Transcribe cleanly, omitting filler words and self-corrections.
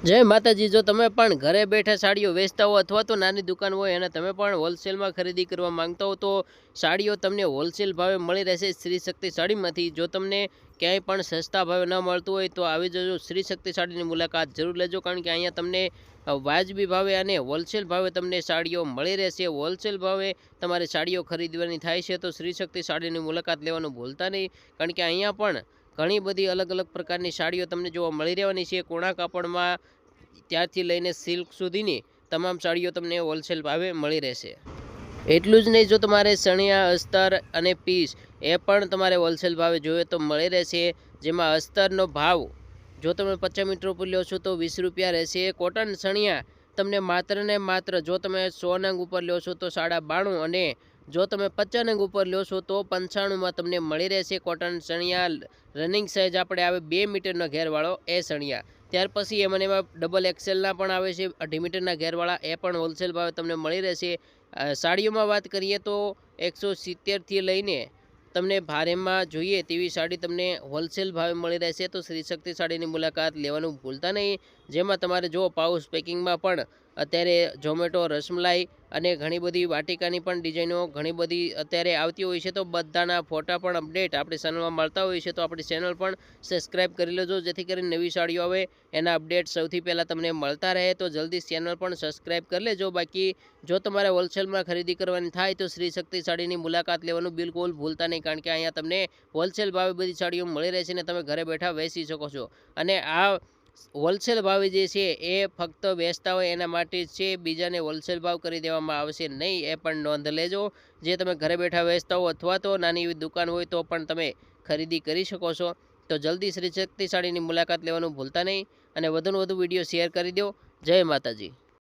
જય માતાજી। જો તમે પણ ઘરે બેઠા સાડીઓ વેચતા હો અથવા તો નાની દુકાન હોય અને તમે પણ હોલસેલમાં ખરીદી કરવા માંગતા હો તો સાડીઓ તમને હોલસેલ ભાવે મળી રહેશે શ્રી શક્તિ સાડીમાંથી। જો તમને ક્યાંય પણ સસ્તા ભાવે ન મળતું હોય તો આવી જજો શ્રી શક્તિ સાડીની મુલાકાત જરૂર લેજો, કારણ કે અહીંયા તમને વાજબી ભાવે અને હોલસેલ ભાવે તમને સાડીઓ મળી રહેશે। હોલસેલ ભાવે તમારે સાડીઓ ખરીદવાની થાય છે તો શ્રી શક્તિ સાડીની મુલાકાત લેવાનું ભૂલતા નહીં, કારણ કે અહીંયા પણ ઘણી બધી અલગ અલગ પ્રકારની સાડીઓ તમને જોવા મળી રહેવાની છે। કોણા કાપડમાં ત્યારથી લઈને સિલ્ક સુધીની તમામ સાડીઓ તમને હોલસેલ ભાવે મળી રહેશે। એટલું જ નહીં, જો તમારે સણિયા, અસ્તર અને પીસ એ પણ તમારે હોલસેલ ભાવે જોઈએ તો મળી રહેશે, જેમાં અસ્તરનો ભાવ જો તમે 50 મીટર ઉપર લો છો તો 20 રૂપિયા રહેશે। કોટન સણિયા તમને માત્ર ને માત્ર જો તમે 100 નંગ ઉપર લો છો તો 92.5, અને જો તમે 50 નંગ ઉપર લો છો તો 95માં તમને મળી રહેશે। કોટન સણિયા રનિંગ સાઇઝ આપણે આવે 2 મીટરનો ઘેરવાળો એ સણિયા, ત્યાર પછી એમાં ડબલ એક્સેલના પણ આવે છે 2.5 મીટરના ઘેરવાળા, એ પણ હોલસેલ ભાવે તમને મળી રહેશે। સાડીઓમાં વાત કરીએ તો 170થી લઈને તમને ભારેમાં જોઈએ તેવી સાડી તમને હોલસેલ ભાવે મળી રહેશે, તો શ્રી શક્તિ સાડીની મુલાકાત લેવાનું ભૂલતા નહીં। જેમાં તમારે જો પાઉચ પેકિંગમાં પણ અત્યારે ઝોમેટો, રસમલાઈ અને ઘણી બધી વાટિકાની પણ ડિઝાઇનો ઘણી બધી અત્યારે આવતી હોય છે, તો બધાના ફોટા પણ અપડેટ આપણી ચેનલમાં મળતા હોય છે, તો આપણી ચેનલ પણ સબસ્ક્રાઈબ કરી લેજો, જેથી કરીને નવી સાડીઓ આવે એના અપડેટ સૌથી પહેલાં તમને મળતા રહે। તો જલ્દી ચેનલ પણ સબસ્ક્રાઈબ કરી લેજો। બાકી જો તમારે હોલસેલમાં ખરીદી કરવાની થાય તો શ્રી શક્તિ સાડીની મુલાકાત લેવાનું બિલકુલ ભૂલતા નહીં, કારણ કે અહીંયા તમને હોલસેલ ભાવે બધી સાડીઓ મળી રહેશે ને તમે ઘરે બેઠા વેચી શકો છો। અને આ હોલસેલ ભાવે જે છે એ ફક્ત વેચતા હોય એના માટે જ છે, બીજાને હોલસેલ ભાવ કરી દેવામાં આવશે નહીં, એ પણ નોંધ લેજો। જે તમે ઘરે બેઠા વેચતા હો અથવા તો નાની એવી દુકાન હોય તો પણ તમે ખરીદી કરી શકો છો। તો જલ્દી શ્રી શક્તિ સાડીની મુલાકાત લેવાનું ભૂલતા નહીં અને વધુને વધુ વિડીયો શેર કરી દો। જય માતાજી।